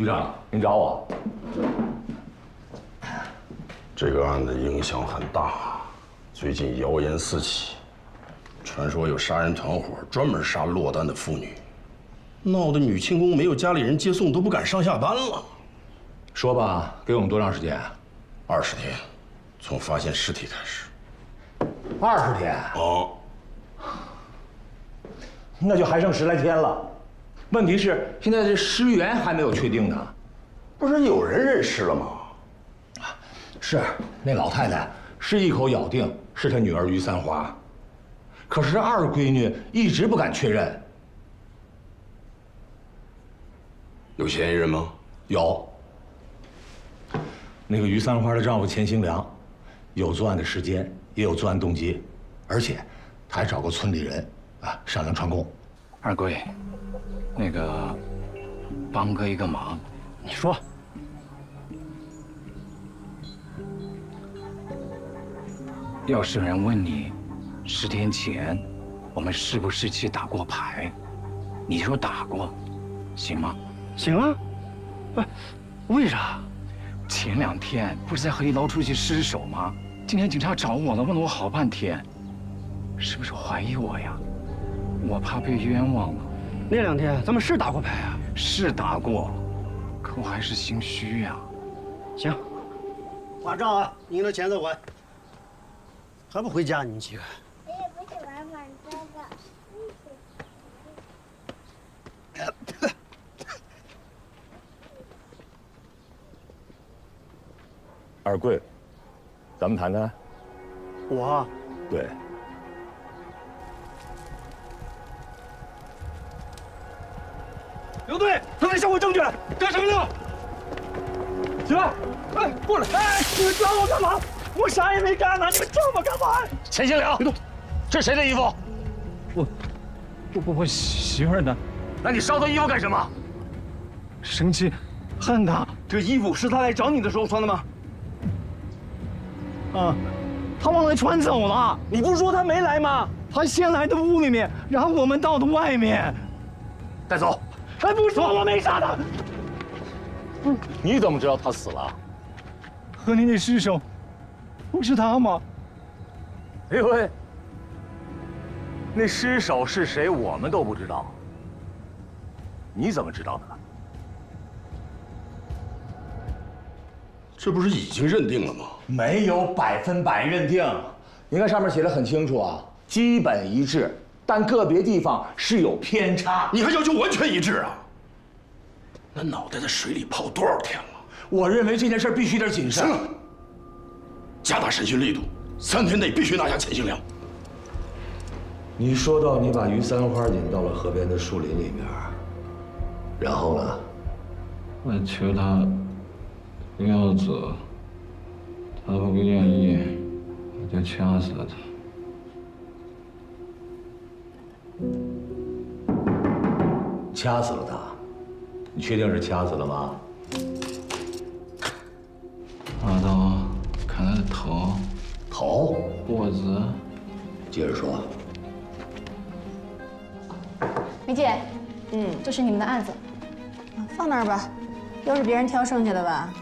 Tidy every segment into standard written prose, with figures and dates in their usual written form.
局长，您找我？这个案子影响很大，最近谣言四起，传说有杀人团伙专门杀落单的妇女，闹得女庆功没有家里人接送都不敢上下班了。说吧，给我们多长时间？20天，从发现尸体开始。20天？哦，那就还剩10来天了。问题是现在这尸源还没有确定呢。不是有人认尸了吗？是，那老太太是一口咬定是她女儿于三花，可是二闺女一直不敢确认。有嫌疑人吗？有。那个于三花的丈夫钱兴良，有作案的时间，也有作案动机，而且他还找过村里人商量串供。二贵，那个帮哥一个忙，你说。要是有人问你，10天前我们是不是去打过牌，你说打过，行吗？行啊。不，为啥？前2天不是在河里捞出一些尸首吗？今天警察找我了，问了我好半天，是不是怀疑我呀？我怕被冤枉了。那2天咱们是打过牌啊？是打过，可我还是心虚呀。行，把账啊，赢了钱再还。还不回家，你们几个？我也不喜欢玩这个。二贵，咱们谈谈。我？对。刘队，他在销毁证据，干什么呢？起来！哎，过来！哎，你们抓我干嘛？我啥也没干呢，你们抓我干嘛？钱兴良，这是谁的衣服？我媳妇儿的。那你烧他衣服干什么？生气，恨他。这衣服是他来找你的时候穿的吗？啊，他忘了穿走了。你不是说他没来吗？他先来的屋里面，然后我们到的外面。带走。还不说我没杀他？你怎么知道他死了？河里那尸首，不是他吗？李辉，那尸首是谁，我们都不知道。你怎么知道的？这不是已经认定了吗？没有100%认定。你看上面写的很清楚啊，基本一致，但个别地方是有偏差。你还要求完全一致啊？那脑袋在水里泡多少天了？我认为这件事必须得谨慎。行了，加大审讯力度，3天内必须拿下钱兴良。你说到你把于三花引到了河边的树林里面，然后呢？我求他不要走，他不愿意，我就掐死了他。掐死了他？你确定是掐死了吗？拿刀砍他的头、脖子。接着说。梅姐，这是你们的案子，放那儿吧，又是别人挑剩下的吧？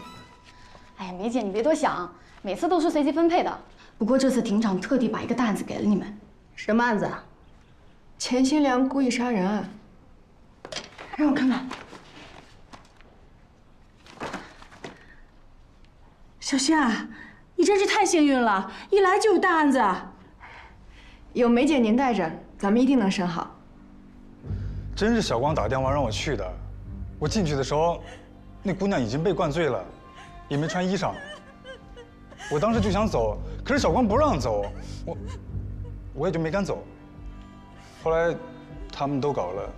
哎呀，梅姐，你别多想，每次都是随机分配的。不过这次庭长特地把一个大案子给了你们。什么案子啊？钱兴良故意杀人案。让我看看。小夏，你真是太幸运了，一来就有大案子。有梅姐您带着，咱们一定能审好。真是小光打电话让我去的。我进去的时候，那姑娘已经被灌醉了，也没穿衣裳。我当时就想走，可是小光不让走，我也就没敢走。后来他们都搞了，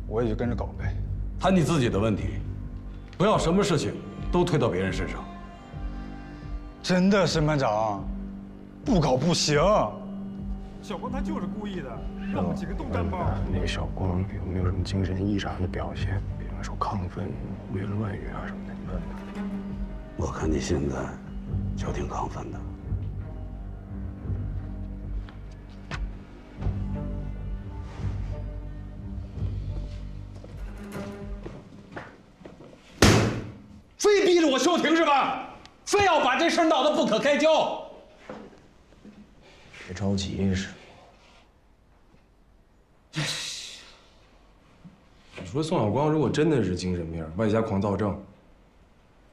我也就跟着搞呗。谈你自己的问题，不要什么事情都推到别人身上。真的，审判长，不搞不行。小光他就是故意的，让我们几个都干爆。那个小光有没有什么精神异常的表现？比方说亢奋、胡言乱语啊什么的，你问问。我看你现在就挺亢奋的。休庭是吧？非要把这事闹得不可开交。别着急，师傅。你说宋晓光如果真的是精神病，外加狂躁症，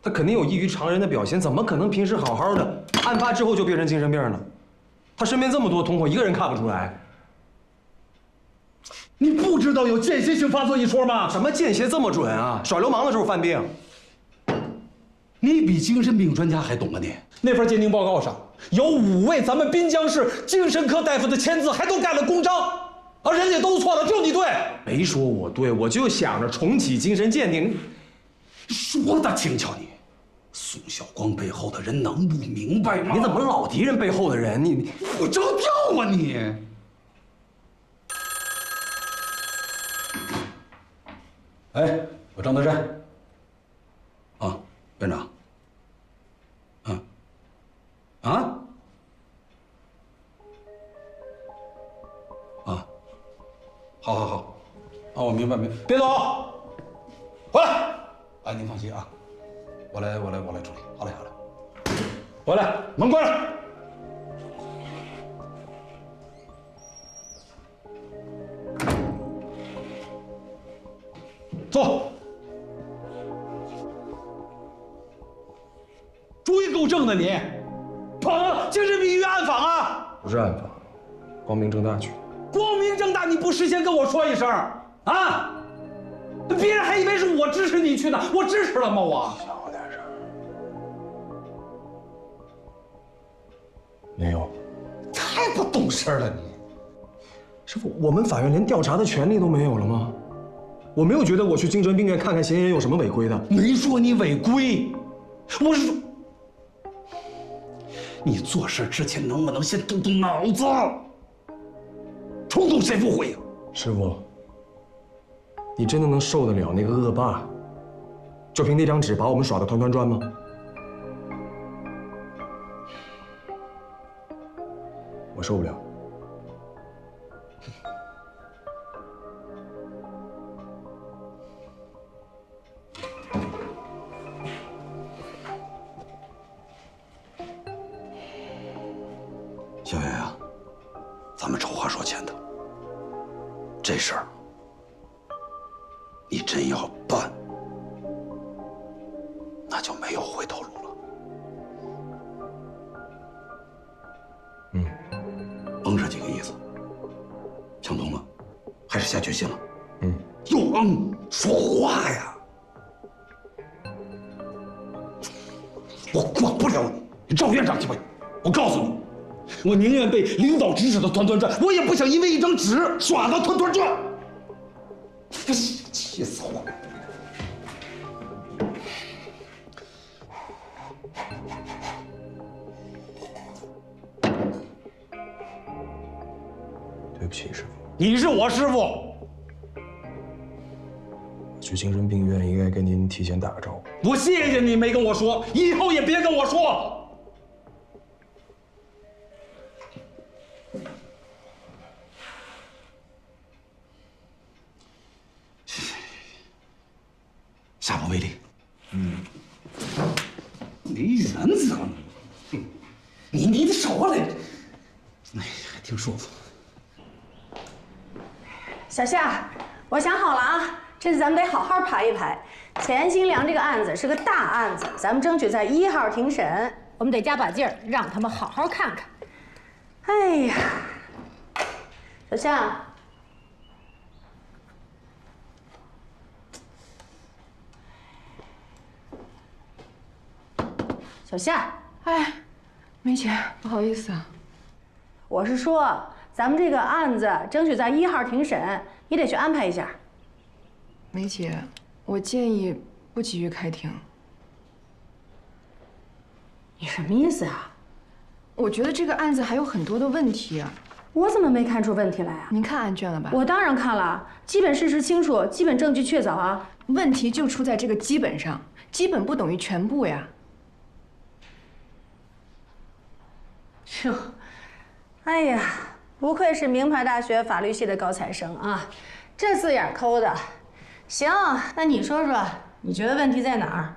他肯定有异于常人的表现，怎么可能平时好好的，案发之后就变成精神病呢？他身边这么多同伙，一个人看不出来。你不知道有间歇性发作一说吗？什么间歇这么准啊？耍流氓的时候犯病。你比精神病专家还懂啊你！那份鉴定报告上有5位咱们滨江市精神科大夫的签字，还都盖了公章，而人家都错了，就你对。没说我对，我就想着重启精神鉴定。说的轻巧你，宋晓光背后的人能不明白吗？你怎么老提人背后的人？你不着调啊你！哎，我张德山。啊，院长。啊？啊，好，啊，我明白。别走，回来。哎，您放心啊，我来处理。好嘞。回来，门关上。坐。注意够正的你，跑精神病医院暗访啊？不是暗访，光明正大去。光明正大，你不事先跟我说一声啊？别人还以为是我支持你去呢，我支持了吗？我小点声。没有。太不懂事了你。师傅，我们法院连调查的权利都没有了吗？我没有觉得我去精神病院看看嫌疑人有什么违规的。没说你违规，我是说，你做事之前能不能先动动脑子？冲动谁不会呀？师傅，你真的能受得了那个恶霸，就凭那张纸把我们耍得团团转吗？我受不了。小袁啊，咱们丑话说前头，这事儿你真要办，那就没有回头路了。甭这几个意思，想通了，还是下决心了？又说话呀！我管不了你，你赵院长去吧！我告诉你。我宁愿被领导指使的团团转，我也不想因为一张纸耍的团团转。气死我了！对不起，师傅。你是我师傅。去精神病院应该跟您提前打个招呼。我谢谢你没跟我说，以后也别跟我说。下不为例。没原则呢。你的手来，哎，还挺舒服。小夏，我想好了啊，这次咱们得好好排一排。钱新良这个案子是个大案子，咱们争取在1号庭审，我们得加把劲儿，让他们好好看看。哎呀，小夏。小夏，哎，梅姐，不好意思啊。我是说，咱们这个案子争取在1号庭审，你得去安排一下。梅姐，我建议不急于开庭。你什么意思啊？我觉得这个案子还有很多的问题啊。我怎么没看出问题来啊？您看案卷了吧？我当然看了，基本事实清楚，基本证据确凿啊。问题就出在这个基本上，基本不等于全部呀。哟，哎呀，不愧是名牌大学法律系的高材生啊，这字眼抠的。行，那你说说，你觉得问题在哪儿？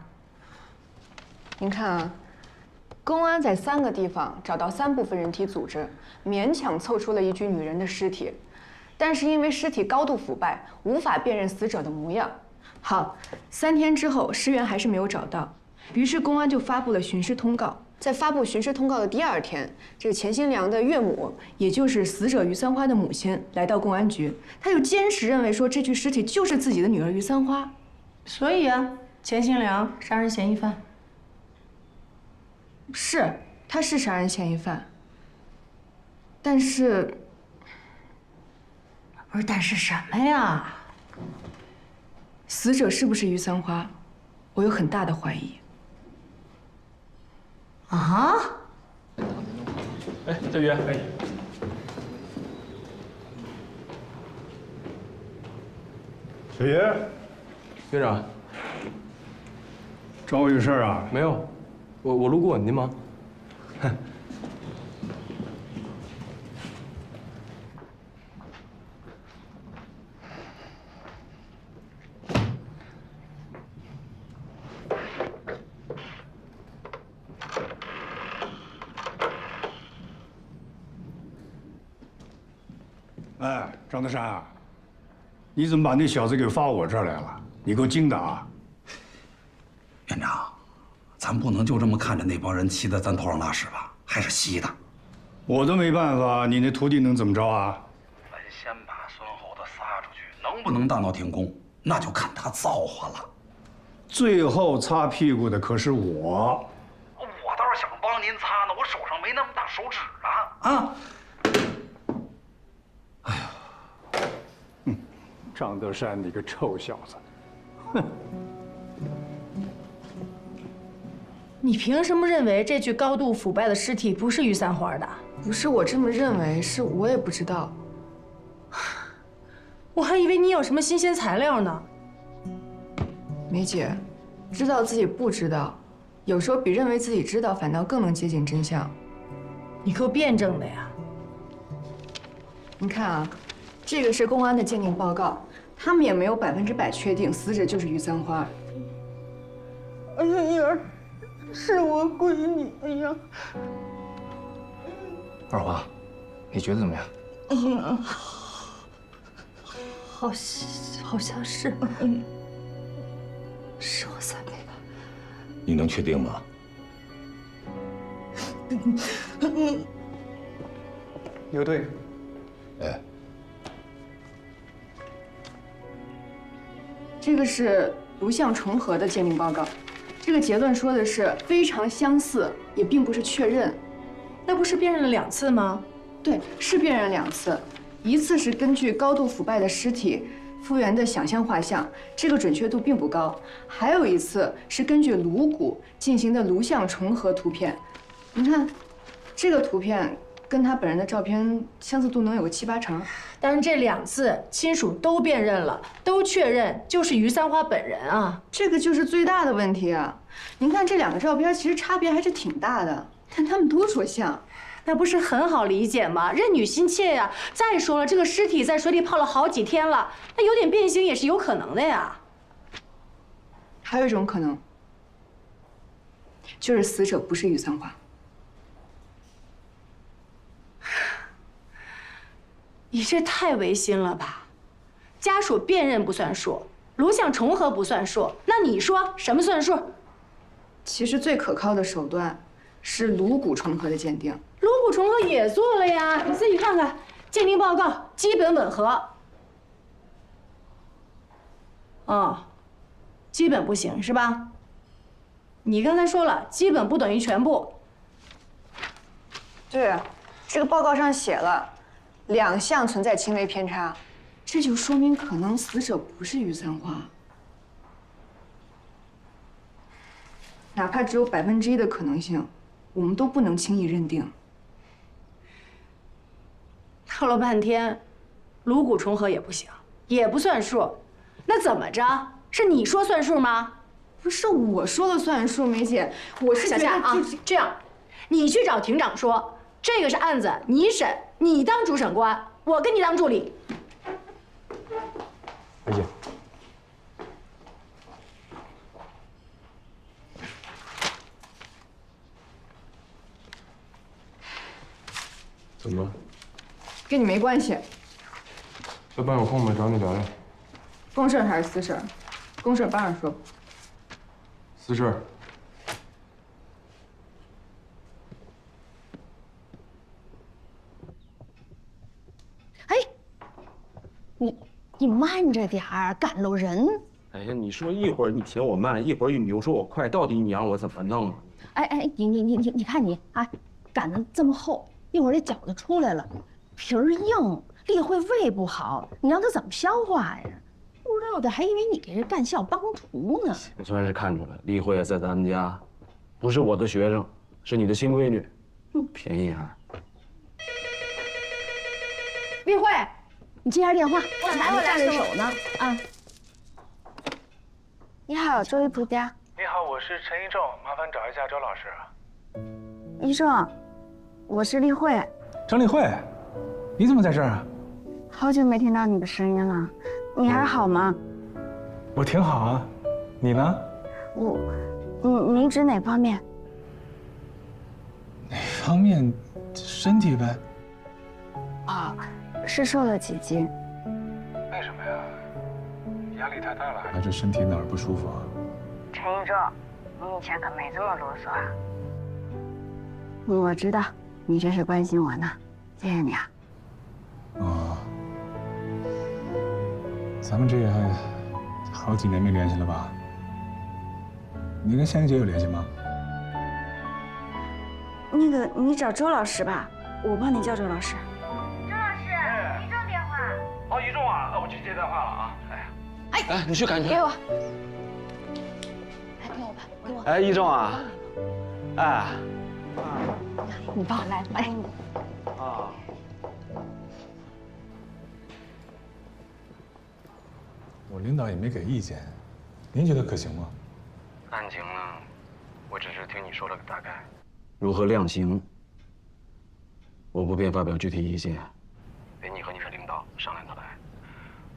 您看啊，公安在3个地方找到3部分人体组织，勉强凑出了一具女人的尸体，但是因为尸体高度腐败，无法辨认死者的模样。好，3天之后，尸源还是没有找到，于是公安就发布了寻尸通告。在发布寻尸通告的第2天，这个钱新良的岳母，也就是死者于三花的母亲，来到公安局，她就坚持认为说这具尸体就是自己的女儿于三花。所以啊，钱新良杀人嫌疑犯。是，他是杀人嫌疑犯，但是，不是，但是什么呀？死者是不是于三花，我有很大的怀疑。啊？哎，郑宇，哎，小爷，院长，找我有事儿啊？没有，我路过，您忙。哎，张德山啊，你怎么把那小子给发我这儿来了？你够精的啊！院长，咱不能就这么看着那帮人骑在咱头上拉屎吧？还是稀的。我都没办法，你那徒弟能怎么着啊？咱先把孙猴子撒出去，能不能大闹天宫，那就看他造化了。最后擦屁股的可是我。我倒是想帮您擦呢，我手上没那么大手指啊！啊！张德山，你个臭小子！哼！你凭什么认为这具高度腐败的尸体不是于三花的？不是我这么认为，是我也不知道。我还以为你有什么新鲜材料呢。梅姐，知道自己不知道，有时候比认为自己知道反倒更能接近真相。你给我辩证的呀！您看啊，这个是公安的鉴定报告，他们也没有100%确定死者就是于三花。哎呀呀，是我闺女！哎呀，二华，你觉得怎么样？好像是，是我三妹吧？你能确定吗？刘队，哎，这个是颅相重合的鉴定报告，这个结论说的是非常相似，也并不是确认。那不是辨认了2次吗？对，是辨认2次，一次是根据高度腐败的尸体复原的想象画像，这个准确度并不高；还有一次是根据颅骨进行的颅相重合图片。您看，这个图片跟他本人的照片相似度能有个7、8成。但是这2次亲属都辨认了，都确认就是于三花本人啊，这个就是最大的问题啊！您看这2个照片其实差别还是挺大的，但他们都说像。那不是很好理解吗？认女心切呀！再说了，这个尸体在水里泡了好几天了，那有点变形也是有可能的呀。还有一种可能，就是死者不是于三花。你这太违心了吧？家属辨认不算数，颅相重合不算数，那你说什么算数？其实最可靠的手段是颅骨重合的鉴定。颅骨重合也做了呀，你自己看看，鉴定报告基本吻合。哦，基本不行是吧？你刚才说了，基本不等于全部。对，这个报告上写了，2项存在轻微偏差，这就说明可能死者不是于三花。哪怕只有1%的可能性，我们都不能轻易认定。闹了半天，颅骨重合也不行，也不算数，那怎么着？是你说算数吗？不是我说了算数，梅姐，我是小夏啊，这样，你去找庭长说，这个是案子，你审，你当主审官，我跟你当助理。梅姐，怎么了？跟你没关系。下班有空没找你聊聊？公事还是私事？公事班上说。私事。哎，你慢着点儿，赶路人。哎呀，你说一会儿你嫌我慢，一会儿你又说我快，到底你让我怎么弄啊？哎，你看你啊，赶得这么厚，一会儿这饺子出来了，皮儿硬，丽慧胃不好，你让她怎么消化呀？不知道的还以为你给人干校帮厨呢。我算是看出来，丽慧在咱们家，不是我的学生，是你的新闺女，便宜啊！丽慧，你接下电话，我拿着站着手呢啊。你好，周一普家。你好，我是陈一正，麻烦找一下周老师。医生，我是丽慧。张丽慧，你怎么在这儿啊？好久没听到你的声音了，你还好吗？我挺好啊，你呢？您指哪方面？哪方面？身体呗。啊，是瘦了几斤？为什么呀？压力太大了，还是身体哪儿不舒服啊？陈一正，你以前可没这么啰嗦啊。我知道，你这是关心我呢，谢谢你啊。哦，咱们这也好几年没联系了吧？你跟仙姐有联系吗？那个，你找周老师吧，我帮你叫周老师。周老师，一中电话。哦，一中啊，我去接电话了啊。哎，你去赶紧给我。哎，给我吧，给我。哎，一中啊，哎，你帮我来，哎。啊。我领导也没给意见，您觉得可行吗？案情呢，我只是听你说了个大概。如何量刑，我不便发表具体意见，得你和你的领导商量着来。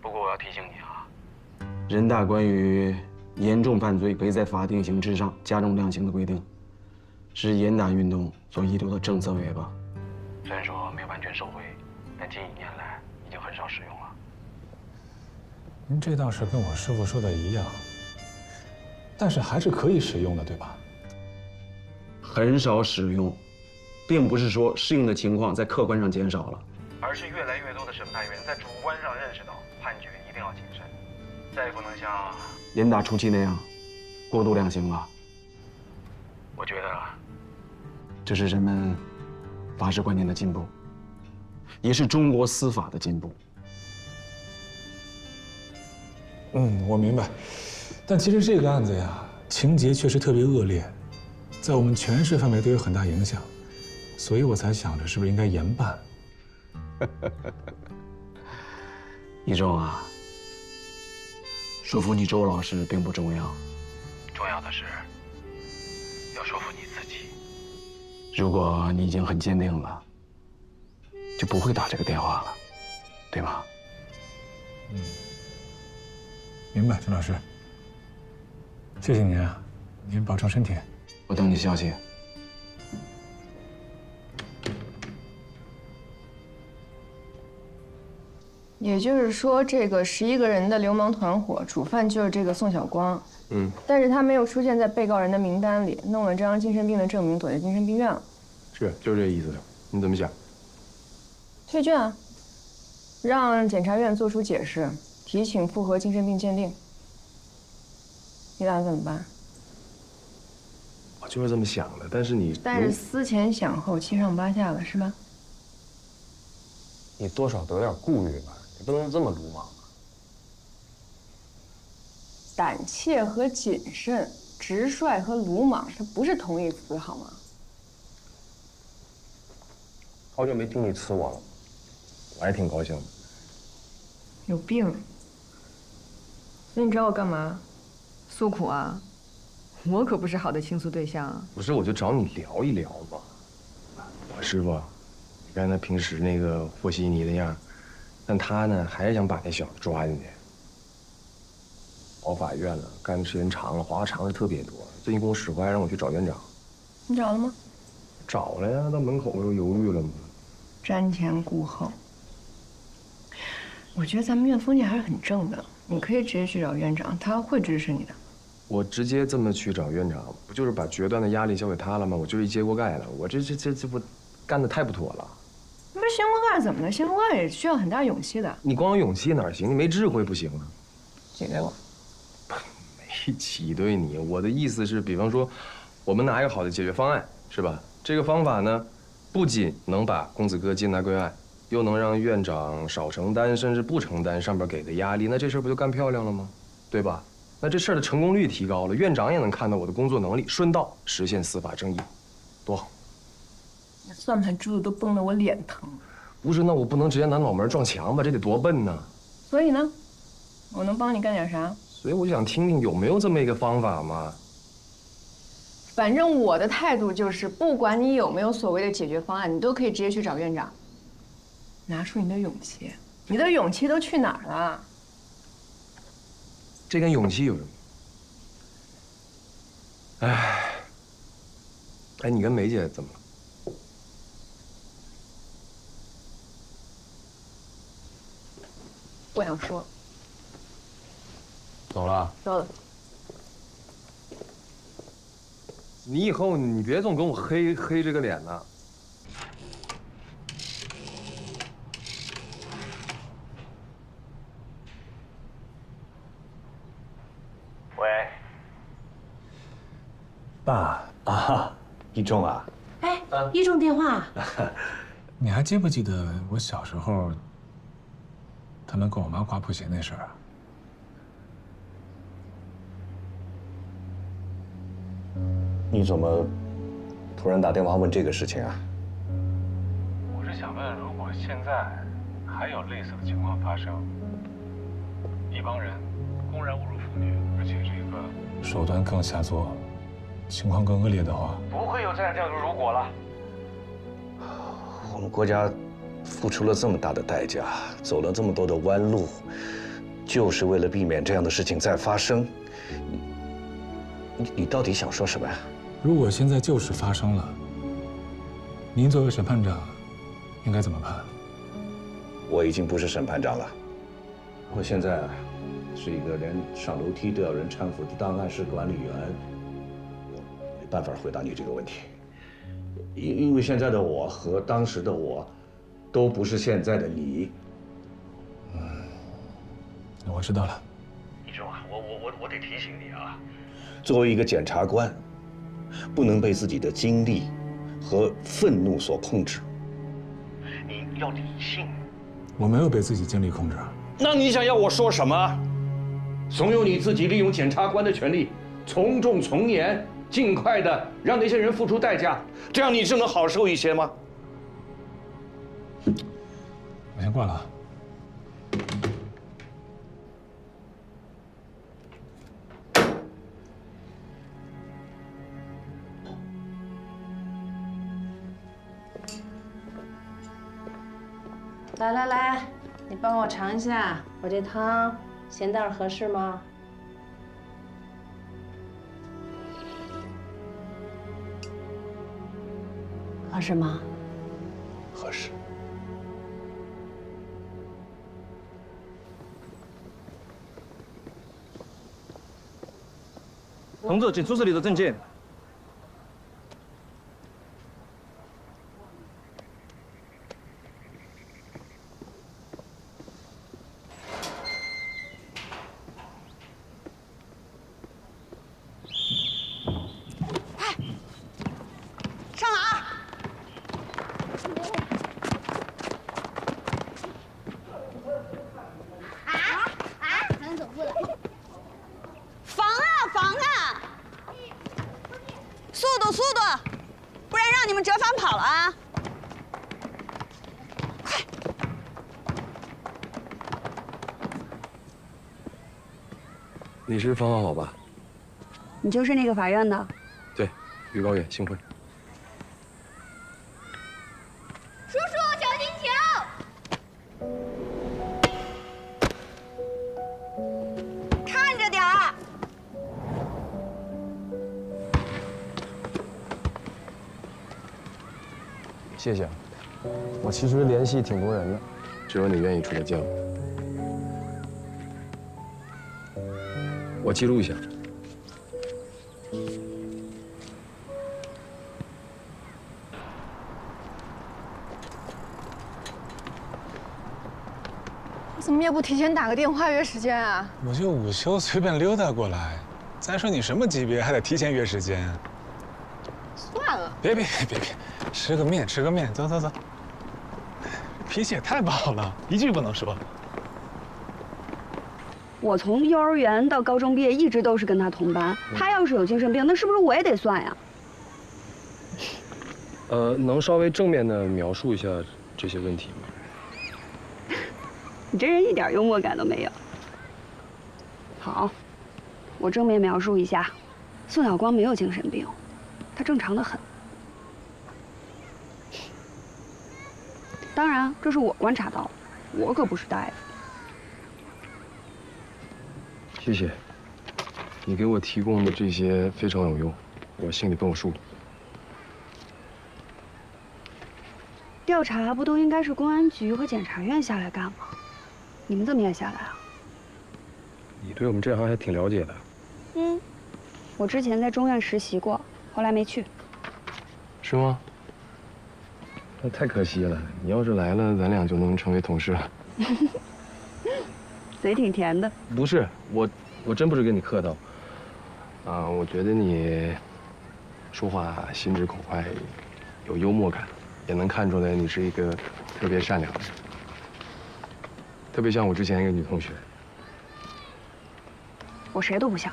不过我要提醒你啊，人大关于严重犯罪可以在法定刑之上加重量刑的规定，是严打运动所遗留的政策尾巴。虽然说没完全收回，但近1年来已经很少使用了。您这倒是跟我师傅说的一样，但是还是可以使用的，对吧？很少使用，并不是说适应的情况在客观上减少了，而是越来越多的审判员在主观上认识到判决一定要谨慎，再也不能像严打初期那样过度量刑了。我觉得这是人们法治观念的进步，也是中国司法的进步。我明白，但其实这个案子呀，情节确实特别恶劣，在我们全市范围都有很大影响，所以我才想着是不是应该严办。一中啊，说服你周老师并不重要，重要的是要说服你自己。如果你已经很坚定了，就不会打这个电话了，对吗？明白，陈老师。谢谢您啊，您保重身体。我等你消息。也就是说，这个11个人的流氓团伙主犯就是这个宋晓光。但是他没有出现在被告人的名单里，弄了张精神病的证明，躲在精神病院了。是，就是这意思。你怎么想？退卷啊，让检察院做出解释，提请复核精神病鉴定。你打算怎么办？我就是这么想的，但是你思前想后，七上八下的是吧？你多少得点顾虑吧，你不能这么鲁莽啊。胆怯和谨慎，直率和鲁莽，它不是同义词，好吗？好久没听你呲我了，我还挺高兴的。有病！那你找我干嘛？诉苦啊？我可不是好的倾诉对象啊。不是，我就找你聊一聊嘛。我师傅，你看他平时那个和稀泥的样，但他呢还是想把那小子抓进去。跑法院了，干的时间长了，花的常识特别多。最近跟我使坏，让我去找院长。你找了吗？找了呀，到门口我又犹豫了嘛。瞻前顾后。我觉得咱们院风气还是很正的，你可以直接去找院长，他会支持你的。我直接这么去找院长，不就是把决断的压力交给他了吗？我就一揭锅盖了，我这不干的太不妥了。不是掀锅盖怎么了？掀锅盖也需要很大勇气的。你光有勇气哪行？你没智慧不行啊。挤兑我？没挤兑你，我的意思是，比方说，我们拿一个好的解决方案，是吧？这个方法呢，不仅能把公子哥接纳归案，又能让院长少承担，甚至不承担上边给的压力，那这事不就干漂亮了吗？对吧？那这事儿的成功率提高了，院长也能看到我的工作能力，顺道实现司法正义，多好！那算盘珠子都崩得我脸疼。不是，那我不能直接拿脑门撞墙吧？这得多笨呢！所以呢，我能帮你干点啥？所以我就想听听有没有这么一个方法嘛。反正我的态度就是，不管你有没有所谓的解决方案，你都可以直接去找院长。拿出你的勇气，你的勇气都去哪儿了？这跟勇气有什么？哎，你跟梅姐怎么了？不想说。走了。走了。你以后你别总跟我黑这个脸呐。喂，爸啊，一中啊。哎，一中电话。你还记不记得我小时候，他们跟我妈挂布鞋那事儿啊？你怎么突然打电话问这个事情啊？我是想问，如果现在还有类似的情况发生，一帮人公然侮辱妇女，而且这个手段更下作，情况更恶劣的话，不会有这样的如果了。我们国家付出了这么大的代价，走了这么多的弯路，就是为了避免这样的事情再发生。你到底想说什么呀？如果现在就是发生了，您作为审判长，应该怎么判？我已经不是审判长了，我现在是一个连上楼梯都要人搀扶的档案室管理员，我没办法回答你这个问题。因为现在的我和当时的我，都不是现在的你。我知道了。一中啊，我得提醒你啊，作为一个检察官，不能被自己的精力和愤怒所控制。你要理性。我没有被自己精力控制。那你想要我说什么？怂恿你自己利用检察官的权力，从重从严，尽快的让那些人付出代价，这样你就能好受一些吗？我先挂了啊。来，你帮我尝一下，我这汤咸淡合适吗？合适吗？合适。同志，请出示你的证件。上哪儿？咱走过来。防啊！速度，不然让你们折返跑了啊！快！你是方浩吧？你就是那个法院的？对，于高远，幸会。叔叔，小心球！看着点儿。谢谢。我其实联系挺多人的，只有你愿意出来见我。我记录一下。怎么也不提前打个电话约时间啊？我就午休随便溜达过来。再说你什么级别，还得提前约时间？算了，别，吃个面，走。脾气也太暴了，一句不能说。我从幼儿园到高中毕业一直都是跟他同班，他要是有精神病，那是不是我也得算呀？能稍微正面的描述一下这些问题吗？你这人一点幽默感都没有。好，我正面描述一下，宋晓光没有精神病，他正常的很。当然，这是我观察到的，我可不是大夫。谢谢，你给我提供的这些非常有用，我心里都有数。调查不都应该是公安局和检察院下来干吗？你们怎么也下来啊？你对我们这行还挺了解的。我之前在中院实习过，后来没去。是吗？那太可惜了，你要是来了，咱俩就能成为同事了。嘴挺甜的。不是，我真不是跟你客套。啊，我觉得你说话心直口快，有幽默感，也能看出来你是一个特别善良的人，特别像我之前一个女同学。我谁都不像。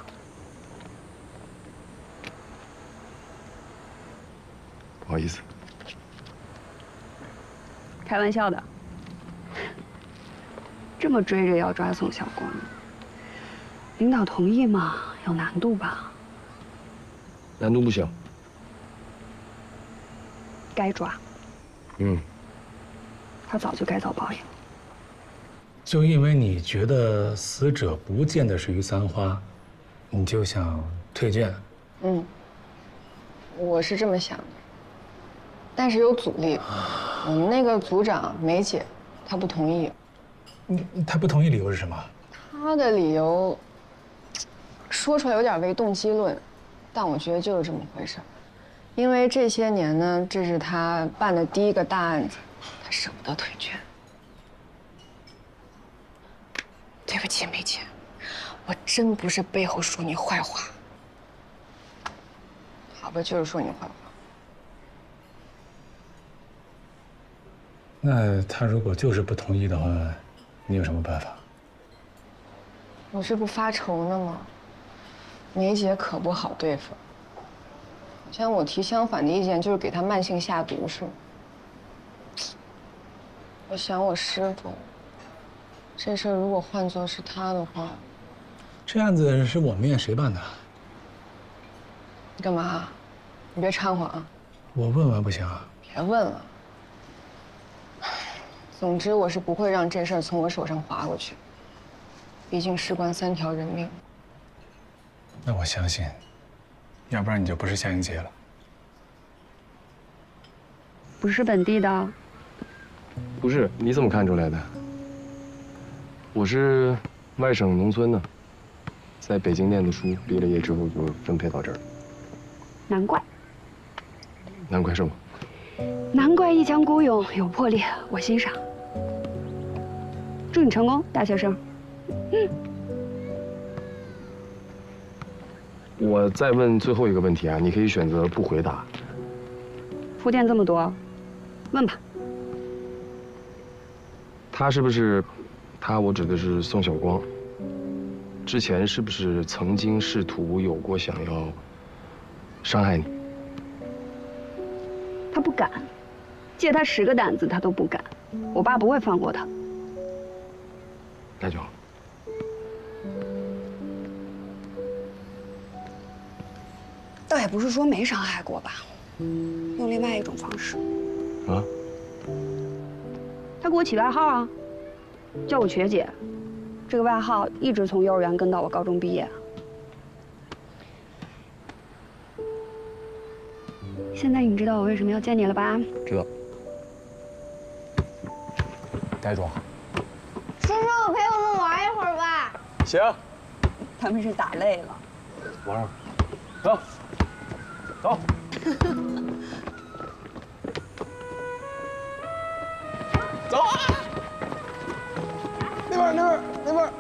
不好意思。开玩笑的。这么追着要抓宋晓光，领导同意吗？有难度吧？难度不小。该抓。他早就该遭报应。就因为你觉得死者不见得是于三花，你就想退卷？我是这么想的，但是有阻力。我们那个组长梅姐，她不同意。他不同意理由是什么？她的理由说出来有点唯动机论，但我觉得就是这么回事。因为这些年呢，这是她办的第一个大案子，她舍不得退卷。对不起，梅姐，我真不是背后说你坏话。好吧，就是说你坏话。那他如果就是不同意的话，你有什么办法？我这不发愁呢吗？梅姐可不好对付。好像我提相反的意见，就是给她慢性下毒似的。我想我师傅，这事儿如果换作是他的话，这案子是我们院谁办的？你干嘛？你别掺和啊！我问问不行啊？别问了。总之，我是不会让这事儿从我手上划过去。毕竟事关3条人命。那我相信，要不然你就不是夏英杰了。不是本地的。不是，你怎么看出来的？我是外省农村的，在北京念的书，毕了业之后就分配到这儿。难怪。难怪什么？难怪一腔孤勇，有魄力，我欣赏。祝你成功，大学生。我再问最后一个问题啊，你可以选择不回答。铺垫这么多，问吧。他是不是？他，我指的是宋晓光。之前是不是曾经试图有过想要伤害你？他不敢，借他10个胆子他都不敢。我爸不会放过他。那就好。倒也不是说没伤害过吧，用另外一种方式。啊？他给我起外号啊，叫我瘸姐。这个外号一直从幼儿园跟到我高中毕业。现在你知道我为什么要见你了吧？知道。翟总。叔叔陪我们玩一会儿吧。行。他们是打累了。玩会儿。走。走。走啊！那边，那边，那边。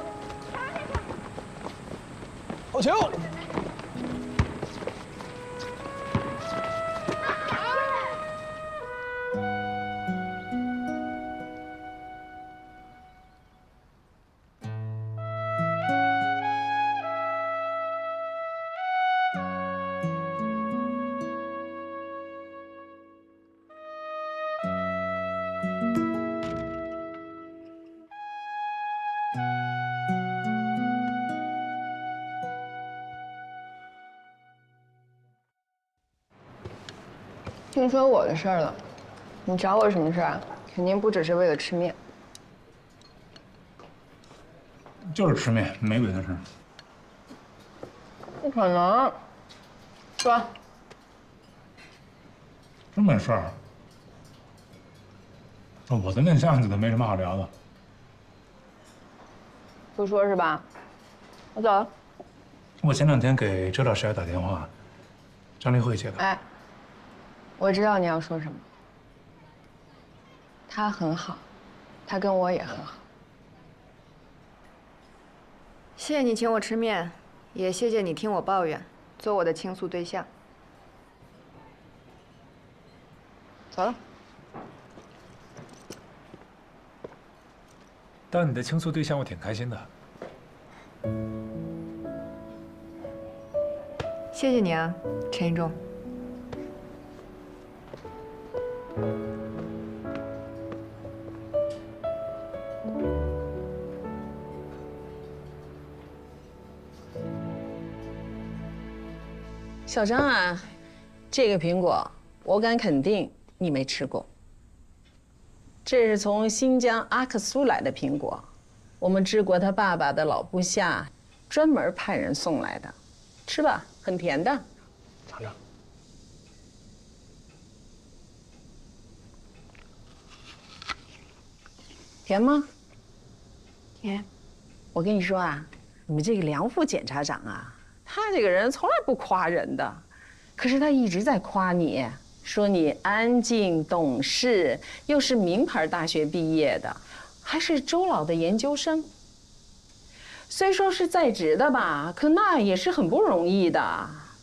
好球！听说我的事儿了，你找我什么事儿啊？肯定不只是为了吃面。就是吃面，没别的事儿。不可能，说。真没事儿。我的那案子都没什么好聊的。不说是吧？我走了。我前2天给周老师还打电话，张丽慧接的。哎。我知道你要说什么。他很好，他跟我也很好。谢谢你请我吃面，也谢谢你听我抱怨，做我的倾诉对象。走了。当你的倾诉对象，我挺开心的。谢谢你啊，陈一中。小张啊，这个苹果我敢肯定你没吃过。这是从新疆阿克苏来的苹果，我们治国他爸爸的老部下专门派人送来的，吃吧，很甜的。尝尝。甜吗？甜。我跟你说啊，你们这个梁副检察长啊，他这个人从来不夸人的，可是他一直在夸你，说你安静懂事，又是名牌大学毕业的，还是周老的研究生。虽说是在职的吧，可那也是很不容易的。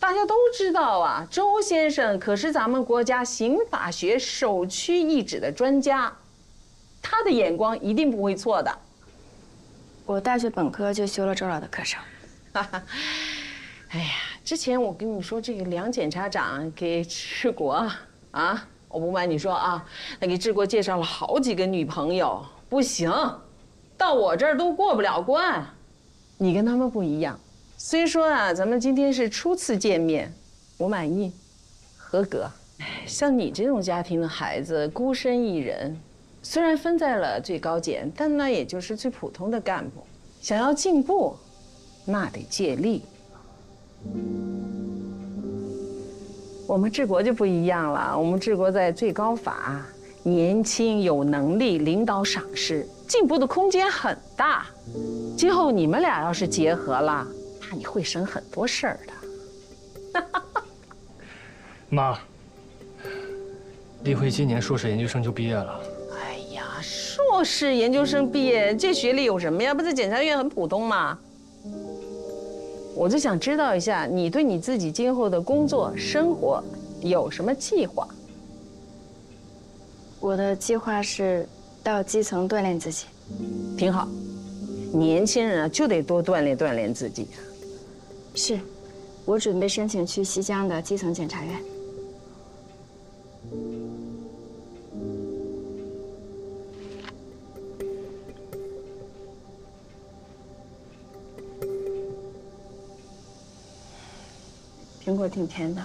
大家都知道啊，周先生可是咱们国家刑法学首屈一指的专家，他的眼光一定不会错的。我大学本科就修了周老的课程。哎呀，之前我跟你说这个梁检察长给治国啊，我不瞒你说啊，他给治国介绍了好几个女朋友，不行，到我这儿都过不了关。你跟他们不一样，虽说啊，咱们今天是初次见面，我满意，合格。像你这种家庭的孩子，孤身一人，虽然分在了最高检，但那也就是最普通的干部。想要进步，那得借力。我们治国就不一样了，我们治国在最高法，年轻有能力，领导赏识，进步的空间很大。今后你们俩要是结合了，那你会省很多事儿的。妈，丽慧今年硕士研究生就毕业了。哎呀，硕士研究生毕业，这学历有什么呀？不在检察院很普通吗？我就想知道一下，你对你自己今后的工作生活有什么计划？我的计划是到基层锻炼自己。挺好，年轻人啊就得多锻炼锻炼自己。是，我准备申请去西江的基层检察院。苹果挺甜的。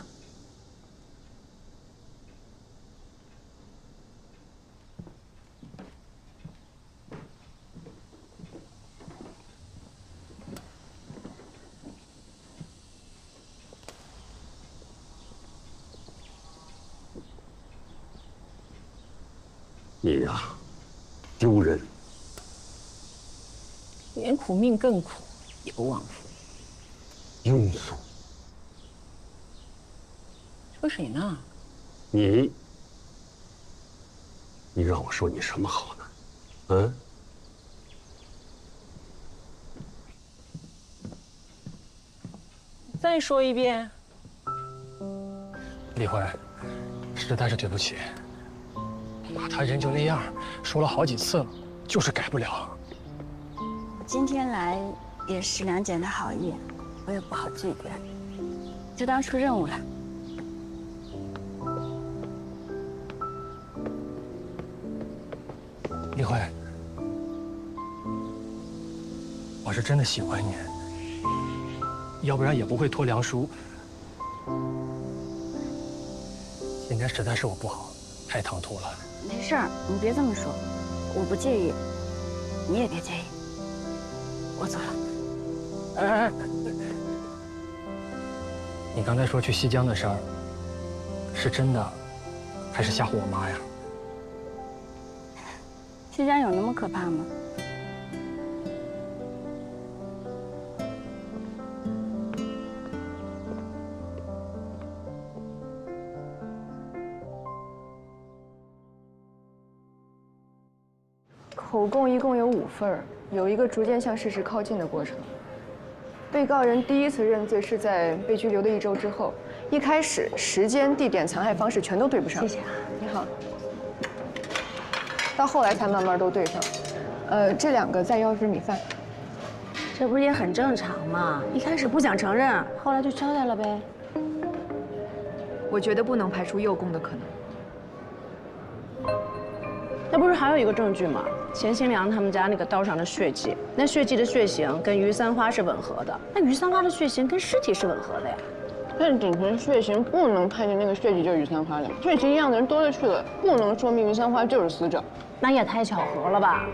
你呀，丢人。连苦命更苦，也不忘福。庸俗。说谁呢？你让我说你什么好呢？嗯？再说一遍。李慧，实在是对不起。他人就那样，说了好几次了，就是改不了。今天来也是梁姐的好意，我也不好拒绝，就当出任务了。李慧，我是真的喜欢你，要不然也不会托梁叔。现在实在是我不好，太唐突了。没事儿，你别这么说，我不介意，你也别介意。我走了。哎，你刚才说去西江的事儿，是真的，还是吓唬我妈呀？西江有那么可怕吗？口供一共有5份，有一个逐渐向事实靠近的过程。被告人第一次认罪是在被拘留的1周之后，一开始时间、地点、残害方式全都对不上。谢谢啊，你好。到后来才慢慢都对上。这2个再要一份米饭。这不是也很正常吗？一开始不想承认，后来就交代了呗。我觉得不能排除诱供的可能。那不是还有一个证据吗？钱新良他们家那个刀上的血迹，那血迹的血型跟于三花是吻合的，那于三花的血型跟尸体是吻合的呀。但仅凭血型不能判定那个血迹就是于三花的，血型一样的人多了去了，不能说明于三花就是死者。那也太巧合了吧？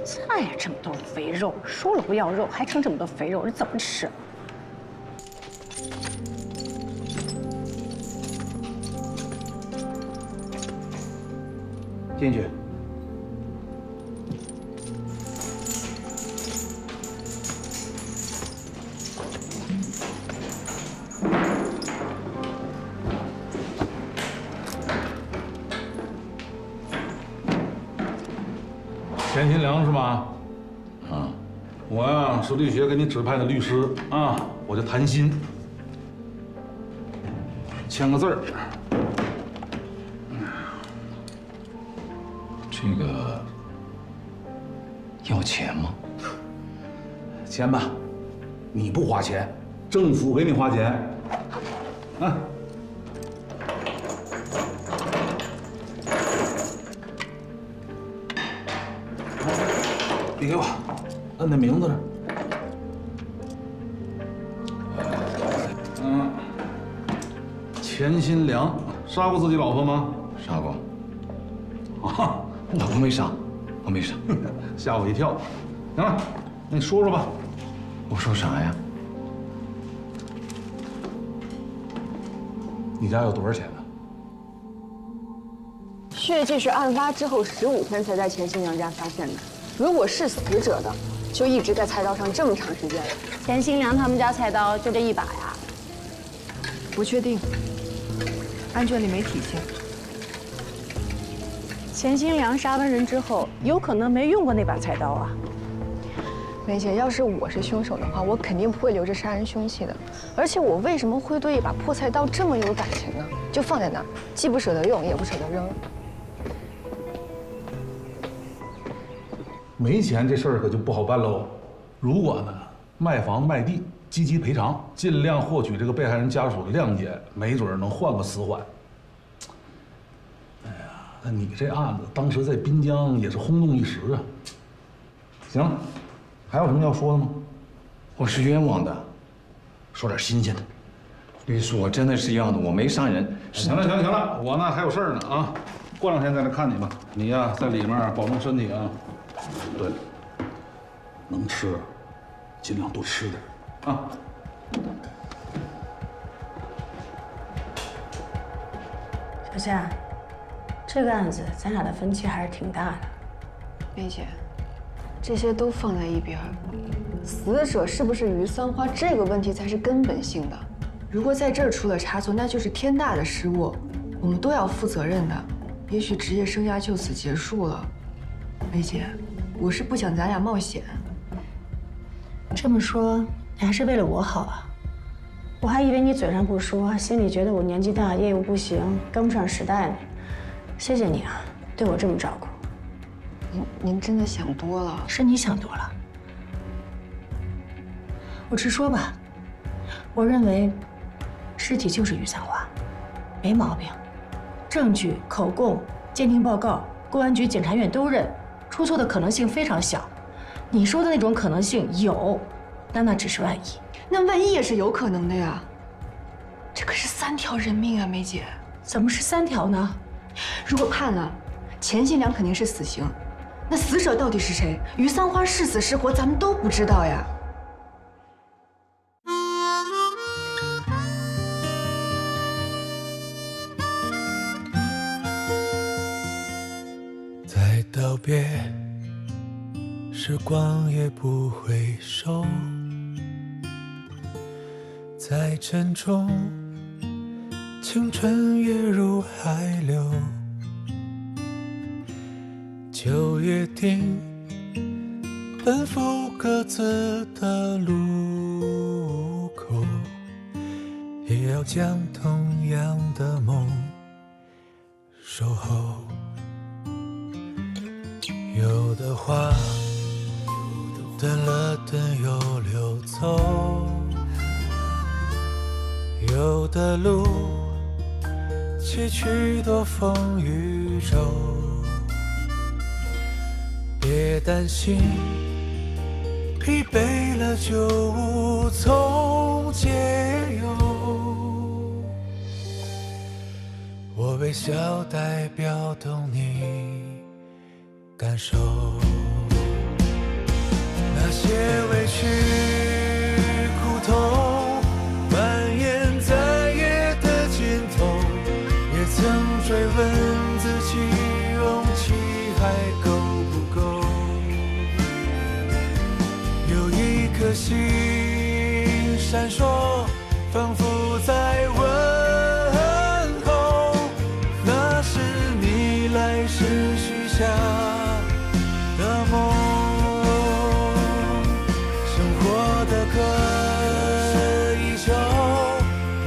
菜呀，这么多肥肉，说了不要肉，还盛这么多肥肉，这怎么吃？进去。钱新良是吗？啊，我呀是律学给你指派的律师啊，我叫谭鑫，签个字儿。这个要钱吗？钱吧，你不花钱，政府给你花钱。啊。笔给我，按那名字。钱新良，杀过自己老婆吗？杀过。啊，我没杀，我没杀，吓我一跳。行了，那你说说吧。我说啥呀？你家有多少钱呢？血迹是案发之后15天才在钱新良家发现的。如果是死者的，就一直在菜刀上这么长时间了。钱新良他们家菜刀就这一把呀？不确定，案卷里没体现。钱新良杀完人之后，有可能没用过那把菜刀啊。梅姐，要是我是凶手的话，我肯定不会留着杀人凶器的。而且我为什么会对一把破菜刀这么有感情呢？就放在那儿，既不舍得用，也不舍得扔。没钱这事儿可就不好办喽。如果呢，卖房子卖地，积极赔偿，尽量获取这个被害人家属的谅解，没准能换个死缓。哎呀，那你这案子当时在滨江也是轰动一时啊。行，还有什么要说的吗？我是冤枉的，说点新鲜的。律师，我真的是要的，我没杀人。行了行了行了，我呢还有事儿呢啊，过2天再来看你吧。你呀，在里面保重身体啊。对了，能吃，尽量多吃点啊。小夏，这个案子咱俩的分歧还是挺大的。梅姐，这些都放在一边儿，死者是不是于三花这个问题才是根本性的。如果在这儿出了差错，那就是天大的失误，我们都要负责任的。也许职业生涯就此结束了。梅姐，我是不想咱俩冒险。这么说，你还是为了我好啊？我还以为你嘴上不说，心里觉得我年纪大，业务不行，跟不上时代呢。谢谢你啊，对我这么照顾。您真的想多了。是你想多了。我直说吧，我认为尸体就是于三花，没毛病。证据、口供、鉴定报告，公安局、检察院都认，出错的可能性非常小。你说的那种可能性有，但那只是万一。那万一也是有可能的呀。这可是3条人命啊，梅姐。怎么是3条呢？如果判了，钱新良肯定是死刑，那死者到底是谁？于三花是死是活，咱们都不知道呀。再道别，时光也不回首，再沉重，青春也如海流。就约定，奔赴各自的路口，也要将同样的梦守候。有的花等了等又流走，有的路崎岖多风雨骤。别担心，疲惫了就无从解忧。我微笑代表懂你感受，那些委屈苦痛蔓延在夜的尽头，也曾追问自己勇气还够不够。有一颗星闪烁，仿佛在问候，那是你来时许下的梦。生活的渴依旧，不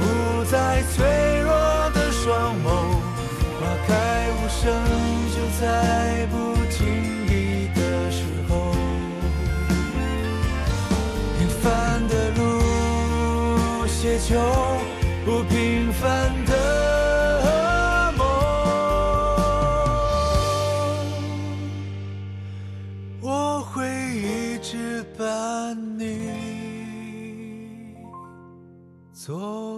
再脆弱的双眸，花开无声，就在不经意的时候。平凡的路，写就不平凡的梦。我会一直伴你左